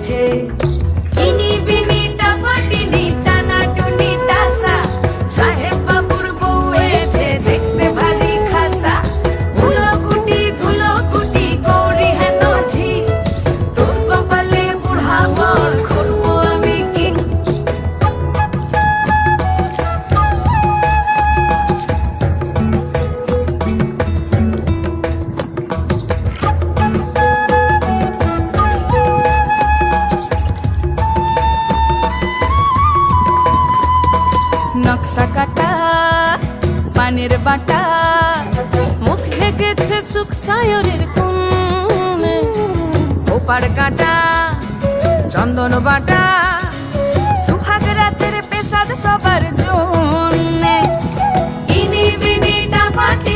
হয়েছে। ইনি বিনি টাপাটিনি টানা টুনি টাসা, সাহেব বাবুর বউ হয়েছে দেখতে ভারী খাসা। ধুলো কুটি গৌরী হেন ঝি, তোর কপালে বুড়া বর করবো আমি কি। নকশা কাটা পানের বাটা, মুখ ঢেকেছে সুখ সায়রের কোণে। ওপার কাটা চন্দন বাটা, সুহাগ রাতের পেশাদ সবার জন্যে। ইনি বিনি টাপাটি